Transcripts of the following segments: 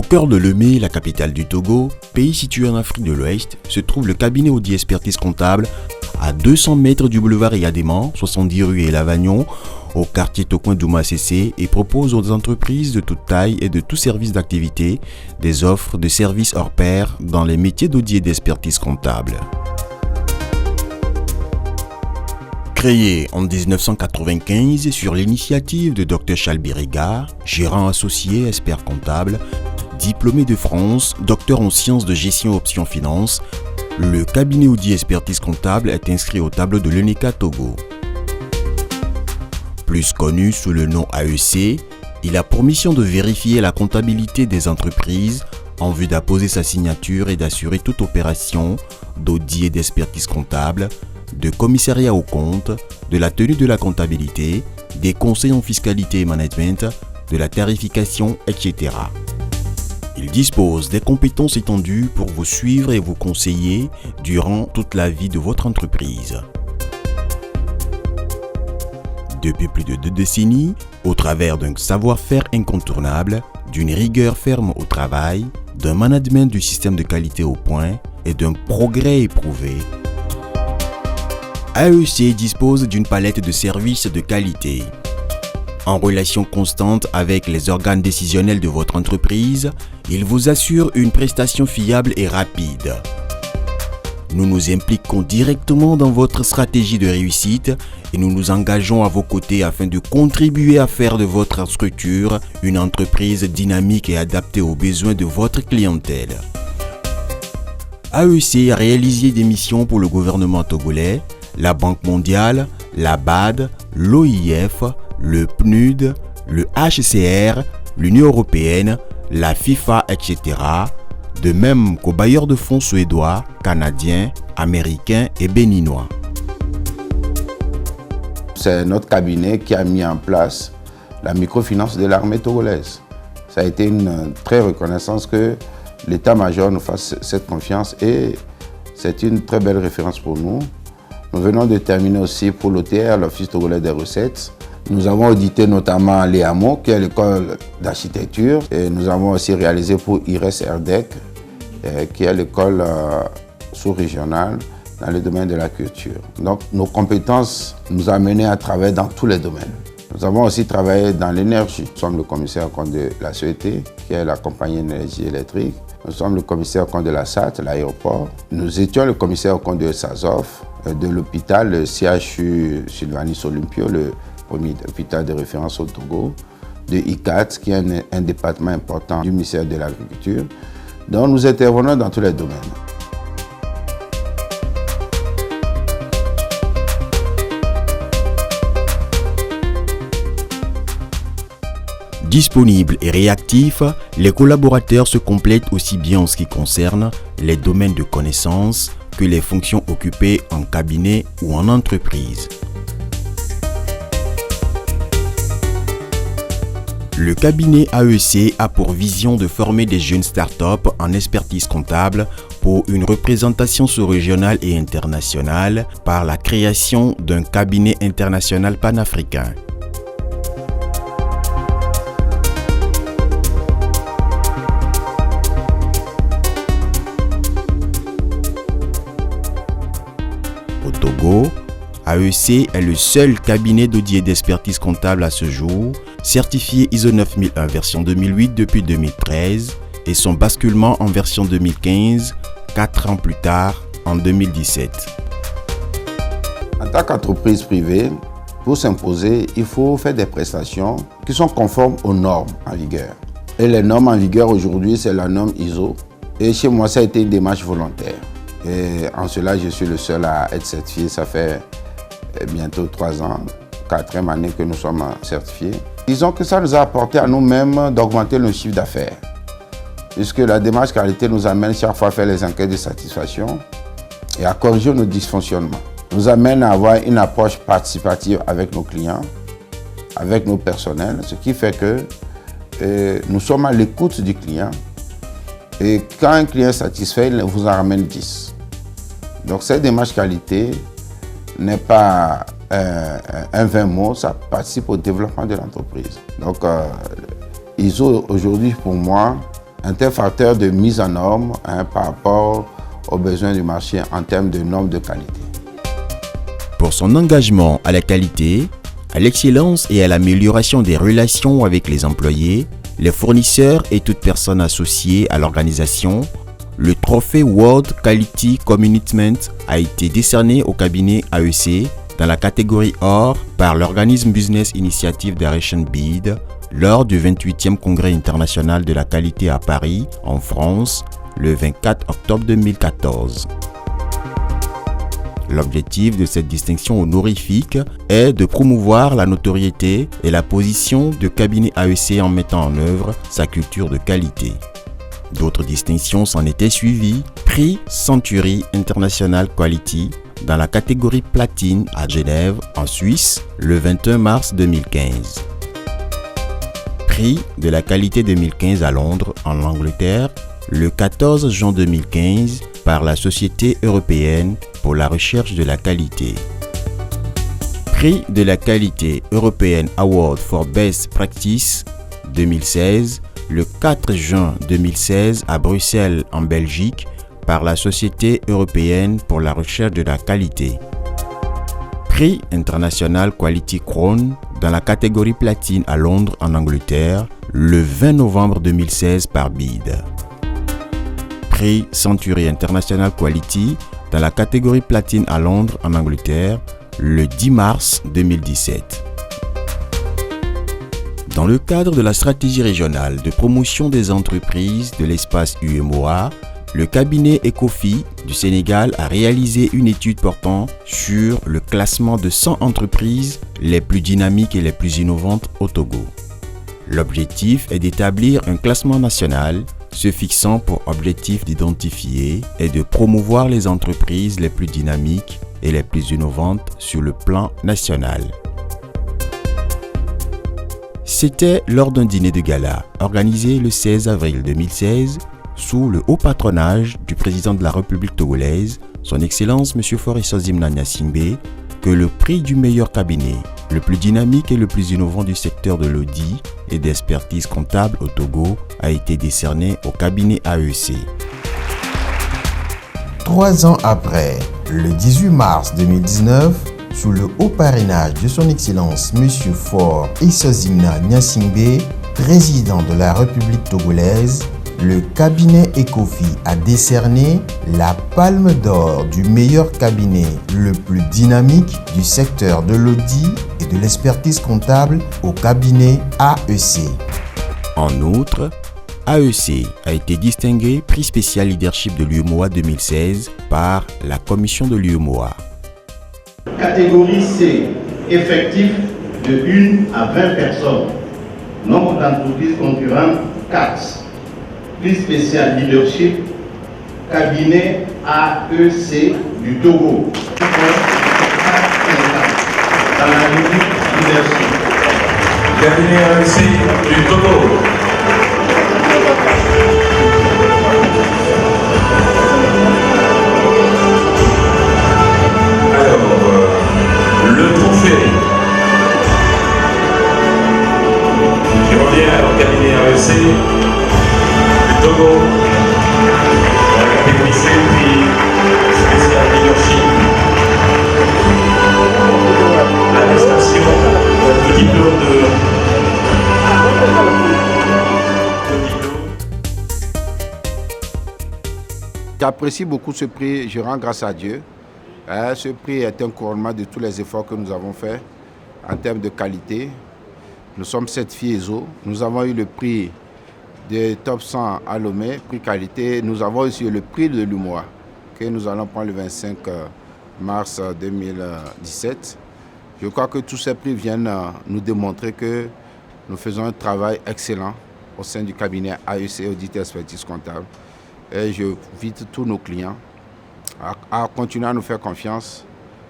Au cœur de Lomé, la capitale du Togo, pays situé en Afrique de l'Ouest, se trouve le cabinet Audi Expertise Comptable à 200 mètres du boulevard Eyadéman, 70 rue et Lavagnon, au quartier Tokoin Douma CC, et propose aux entreprises de toute taille et de tout service d'activité des offres de services hors pair dans les métiers d'audit et d'expertise comptable. Créé en 1995 sur l'initiative de Dr Chalby Rigard, gérant associé expert comptable, diplômé de France, docteur en sciences de gestion option finance, le cabinet Audi Expertise Comptable est inscrit au tableau de l'ENECA Togo. Plus connu sous le nom AEC, il a pour mission de vérifier la comptabilité des entreprises en vue d'apposer sa signature et d'assurer toute opération d'audit et d'expertise comptable, de commissariat aux comptes, de la tenue de la comptabilité, des conseils en fiscalité et management, de la tarification, etc. Il dispose des compétences étendues pour vous suivre et vous conseiller durant toute la vie de votre entreprise. Depuis plus de 2 décennies, au travers d'un savoir-faire incontournable, d'une rigueur ferme au travail, d'un management du système de qualité au point et d'un progrès éprouvé, AEC dispose d'une palette de services de qualité. En relation constante avec les organes décisionnels de votre entreprise, il vous assure une prestation fiable et rapide. Nous nous impliquons directement dans votre stratégie de réussite et nous nous engageons à vos côtés afin de contribuer à faire de votre structure une entreprise dynamique et adaptée aux besoins de votre clientèle. AEC a réalisé des missions pour le gouvernement togolais, la Banque mondiale, la BAD, l'OIF, le PNUD, le HCR, l'Union européenne, la FIFA, etc., de même qu'aux bailleurs de fonds suédois, canadiens, américains et béninois. C'est notre cabinet qui a mis en place la microfinance de l'armée togolaise. Ça a été une très reconnaissance que l'état-major nous fasse cette confiance et c'est une très belle référence pour nous. Nous venons de terminer aussi pour l'OTR, l'Office togolais des recettes. Nous avons audité notamment l'EAMO, qui est l'école d'architecture. Et nous avons aussi réalisé pour IRES-RDEC, qui est l'école sous-régionale dans le domaine de la culture. Donc nos compétences nous ont menés à travailler dans tous les domaines. Nous avons aussi travaillé dans l'énergie. Nous sommes le commissaire au compte de la CET, qui est la compagnie d'énergie électrique. Nous sommes le commissaire au compte de la SAT, l'aéroport. Nous étions le commissaire au compte de SASOF, de l'hôpital, le CHU Sylvanis Olympio, le premier hôpital de référence au Togo, de ICAT, qui est un département important du ministère de l'Agriculture. Donc nous intervenons dans tous les domaines. Disponibles et réactifs, les collaborateurs se complètent aussi bien en ce qui concerne les domaines de connaissances que les fonctions occupées en cabinet ou en entreprise. Le cabinet AEC a pour vision de former des jeunes startups en expertise comptable pour une représentation sous-régionale et internationale par la création d'un cabinet international panafricain. Au Togo, AEC est le seul cabinet d'audit et d'expertise comptable à ce jour, certifié ISO 9001 version 2008 depuis 2013 et son basculement en version 2015, 4 ans plus tard, en 2017. En tant qu'entreprise privée, pour s'imposer, il faut faire des prestations qui sont conformes aux normes en vigueur. Et les normes en vigueur aujourd'hui, c'est la norme ISO. Et chez moi, ça a été une démarche volontaire. Et en cela, je suis le seul à être certifié. Ça fait bientôt 3 ans, 4e année que nous sommes certifiés. Disons que ça nous a apporté à nous-mêmes d'augmenter le chiffre d'affaires. Puisque la démarche qualité nous amène chaque fois à faire les enquêtes de satisfaction et à corriger nos dysfonctionnements. Nous amène à avoir une approche participative avec nos clients, avec nos personnels, ce qui fait que nous sommes à l'écoute du client. Et quand un client est satisfait, il vous en ramène 10. Donc cette démarche qualité n'est pas un 20 mots, ça participe au développement de l'entreprise. Donc ISO aujourd'hui pour moi interfacteur de mise en norme par rapport aux besoins du marché en termes de normes de qualité. Pour son engagement à la qualité, à l'excellence et à l'amélioration des relations avec les employés, les fournisseurs et toute personne associée à l'organisation, le trophée World Quality Commitment a été décerné au cabinet AEC dans la catégorie Or par l'organisme Business Initiative Direction BID lors du 28e Congrès international de la qualité à Paris, en France, le 24 octobre 2014. L'objectif de cette distinction honorifique est de promouvoir la notoriété et la position de cabinet AEC en mettant en œuvre sa culture de qualité. D'autres distinctions s'en étaient suivies. Prix Century International Quality dans la catégorie Platine à Genève, en Suisse, le 21 mars 2015. Prix de la qualité 2015 à Londres, en Angleterre, le 14 juin 2015 par la Société européenne pour la recherche de la qualité. Prix de la qualité European Award for Best Practice 2016, le 4 juin 2016 à Bruxelles, en Belgique, par la Société européenne pour la recherche de la qualité. Prix International Quality Crown dans la catégorie platine à Londres, en Angleterre, le 20 novembre 2016 par BID. Prix Century International Quality dans la catégorie platine à Londres, en Angleterre, le 10 mars 2017. Dans le cadre de la stratégie régionale de promotion des entreprises de l'espace UEMOA, le cabinet ECOFI du Sénégal a réalisé une étude portant sur le classement de 100 entreprises les plus dynamiques et les plus innovantes au Togo. L'objectif est d'établir un classement national se fixant pour objectif d'identifier et de promouvoir les entreprises les plus dynamiques et les plus innovantes sur le plan national. C'était lors d'un dîner de gala organisé le 16 avril 2016 sous le haut patronage du président de la République togolaise, son Excellence M. Faure Issozimna Gnassingbé, que le prix du meilleur cabinet, le plus dynamique et le plus innovant du secteur de l'audit et d'expertise comptable au Togo, a été décerné au cabinet AEC. 3 ans après, le 18 mars 2019, sous le haut parrainage de son Excellence M. Faure Issozimna Gnassingbé, président de la République togolaise, le cabinet ECOFI a décerné la Palme d'Or du meilleur cabinet le plus dynamique du secteur de l'audit et de l'expertise comptable au cabinet AEC. En outre, AEC a été distingué prix spécial leadership de l'UEMOA 2016 par la commission de l'UEMOA. Catégorie C, effectif de 1 à 20 personnes. Nombre d'entreprises concurrentes 4. Prix spécial leadership, cabinet AEC du Togo. Dans la rubrique leadership. Cabinet AEC du Togo. Alors, le trophée qui revient au cabinet AEC du Togo, dans la catégorie C, prix spécial leadership, l'attestation du diplôme de J'apprécie beaucoup ce prix, je rends grâce à Dieu. Ce prix est un couronnement de tous les efforts que nous avons faits en termes de qualité. Nous sommes certifiés ISO. Nous avons eu le prix de Top 100 à Lomé, prix qualité. Nous avons aussi le prix de l'UEMOA que nous allons prendre le 25 mars 2017. Je crois que tous ces prix viennent nous démontrer que nous faisons un travail excellent au sein du cabinet AEC Audit et Expertise Comptable. Et je invite tous nos clients à continuer à nous faire confiance.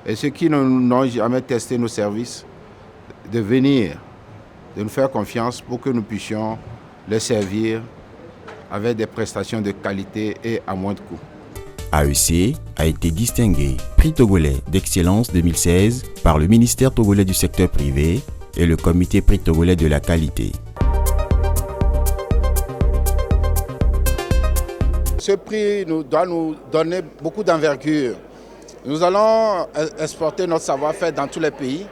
Et ceux qui n'ont jamais testé nos services, de venir, de nous faire confiance pour que nous puissions les servir avec des prestations de qualité et à moins de coûts. AEC a été distingué prix togolais d'excellence 2016 par le ministère togolais du secteur privé et le comité prix togolais de la qualité. ce prix doit nous donner beaucoup d'envergure. Nous allons exporter notre savoir-faire dans tous les pays.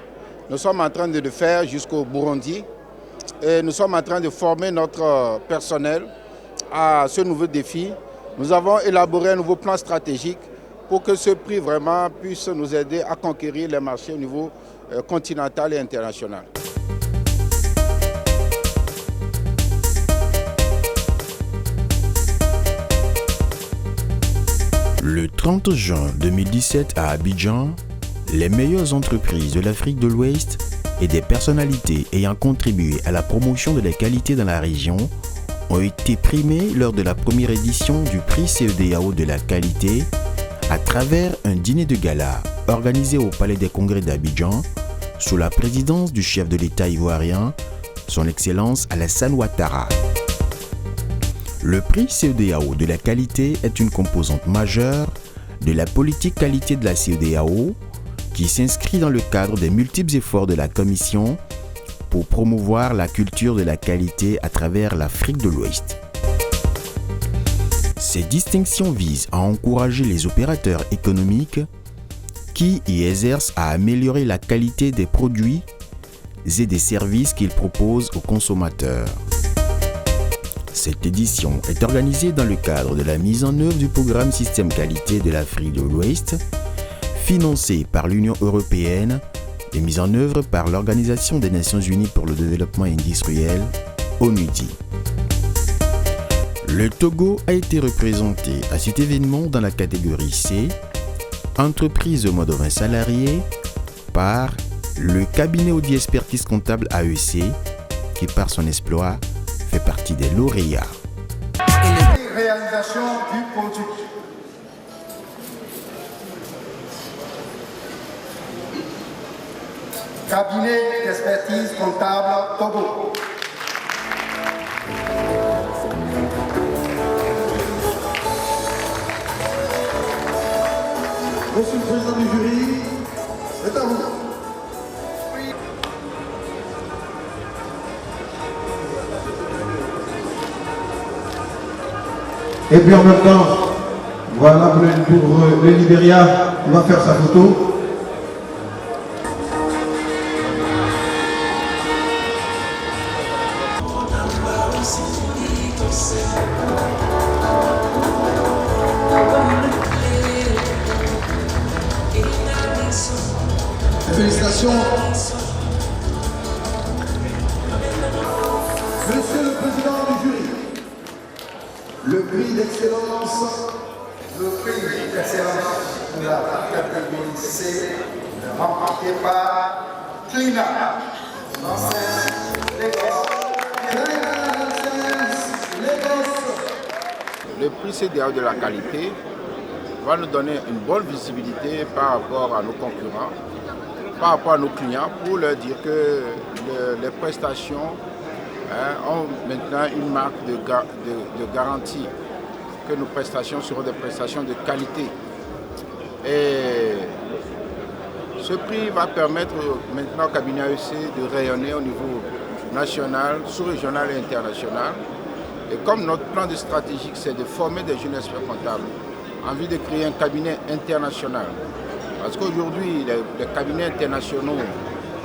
Nous sommes en train de le faire jusqu'au Burundi. Et nous sommes en train de former notre personnel à ce nouveau défi. Nous avons élaboré un nouveau plan stratégique pour que ce prix vraiment puisse nous aider à conquérir les marchés au niveau continental et international. Le 30 juin 2017 à Abidjan, les meilleures entreprises de l'Afrique de l'Ouest et des personnalités ayant contribué à la promotion de la qualité dans la région ont été primées lors de la première édition du prix CEDEAO de la qualité à travers un dîner de gala organisé au Palais des Congrès d'Abidjan sous la présidence du chef de l'État ivoirien, son Excellence Alassane Ouattara. Le prix CEDEAO de la qualité est une composante majeure de la politique qualité de la CEDEAO qui s'inscrit dans le cadre des multiples efforts de la Commission pour promouvoir la culture de la qualité à travers l'Afrique de l'Ouest. Ces distinctions visent à encourager les opérateurs économiques qui y exercent à améliorer la qualité des produits et des services qu'ils proposent aux consommateurs. Cette édition est organisée dans le cadre de la mise en œuvre du programme Système Qualité de l'Afrique de l'Ouest, financé par l'Union européenne et mise en œuvre par l'Organisation des Nations Unies pour le développement industriel, ONUDI. Le Togo a été représenté à cet événement dans la catégorie C, entreprise de moins de 20 salariés, par le cabinet Audi Expertise Comptable AEC, qui par son exploit fait partie des lauréats. Réalisation du produit. Cabinet d'expertise comptable Togo. Monsieur le Président du jury, c'est à vous. Et puis en même temps, voilà pour le Libéria, il va faire sa photo. Félicitations. Monsieur le Président du jury, le prix d'excellence, de la catégorie C, remporté par Clina. Le prix CEDEAO de la qualité va nous donner une bonne visibilité par rapport à nos concurrents, par rapport à nos clients, pour leur dire que les prestations ont maintenant une marque de garantie, que nos prestations seront des prestations de qualité. Et ce prix va permettre maintenant au cabinet AEC de rayonner au niveau national, sous-régional et international. Et comme notre plan de stratégique, c'est de former des jeunes experts comptables, en vue de créer un cabinet international. Parce qu'aujourd'hui, les cabinets internationaux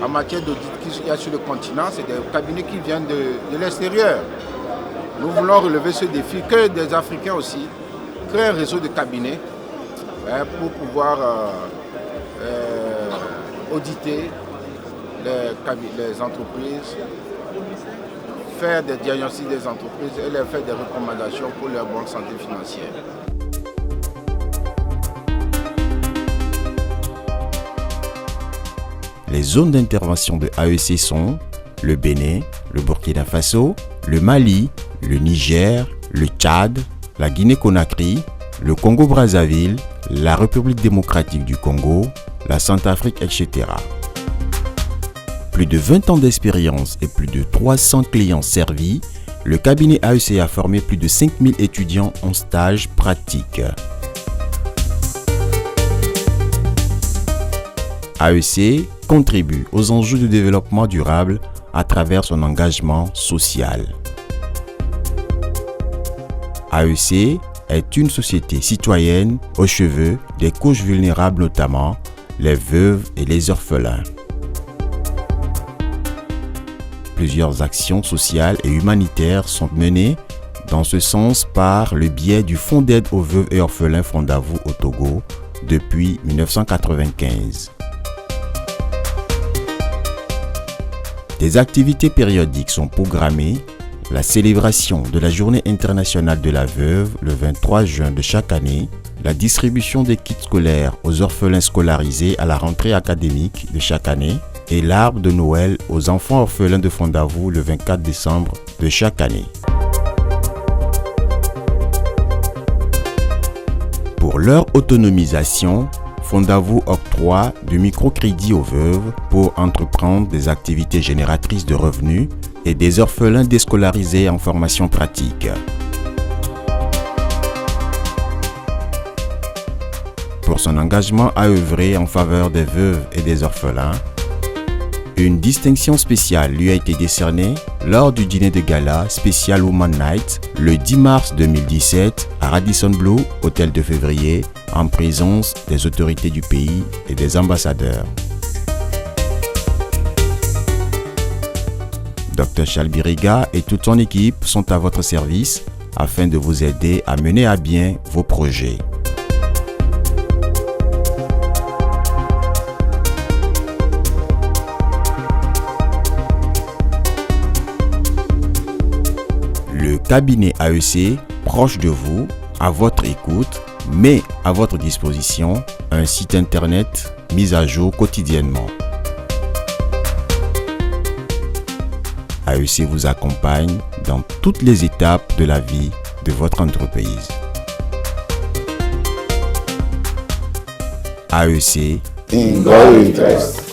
en matière d'audit qu'il y a sur le continent, c'est des cabinets qui viennent de l'extérieur. Nous voulons relever ce défi, que des Africains aussi créent un réseau de cabinets pour pouvoir auditer les entreprises, faire des diagnostics des entreprises et leur faire des recommandations pour leur bonne santé financière. Les zones d'intervention de AEC sont le Bénin, le Burkina Faso, le Mali, le Niger, le Tchad, la Guinée-Conakry, le Congo-Brazzaville, la République démocratique du Congo, la Centrafrique, etc. Plus de 20 ans d'expérience et plus de 300 clients servis, le cabinet AEC a formé plus de 5000 étudiants en stage pratique. AEC contribue aux enjeux de développement durable à travers son engagement social. AEC est une société citoyenne aux cheveux des couches vulnérables, notamment les veuves et les orphelins. Plusieurs actions sociales et humanitaires sont menées dans ce sens par le biais du Fonds d'aide aux veuves et orphelins Fondavou au Togo depuis 1995. Des activités périodiques sont programmées. La célébration de la Journée internationale de la veuve le 23 juin de chaque année, la distribution des kits scolaires aux orphelins scolarisés à la rentrée académique de chaque année et l'arbre de Noël aux enfants orphelins de Fondavou le 24 décembre de chaque année. Pour leur autonomisation, Fondavou octroie du microcrédit aux veuves pour entreprendre des activités génératrices de revenus et des orphelins déscolarisés en formation pratique. Pour son engagement à œuvrer en faveur des veuves et des orphelins, une distinction spéciale lui a été décernée lors du dîner de gala spécial Woman Night le 10 mars 2017 à Radisson Blu, hôtel de Février, en présence des autorités du pays et des ambassadeurs. Dr Chalbiriga et toute son équipe sont à votre service afin de vous aider à mener à bien vos projets. Le cabinet AEC, proche de vous, à votre écoute, met à votre disposition un site internet mis à jour quotidiennement. AEC vous accompagne dans toutes les étapes de la vie de votre entreprise. AEC, In God we trust.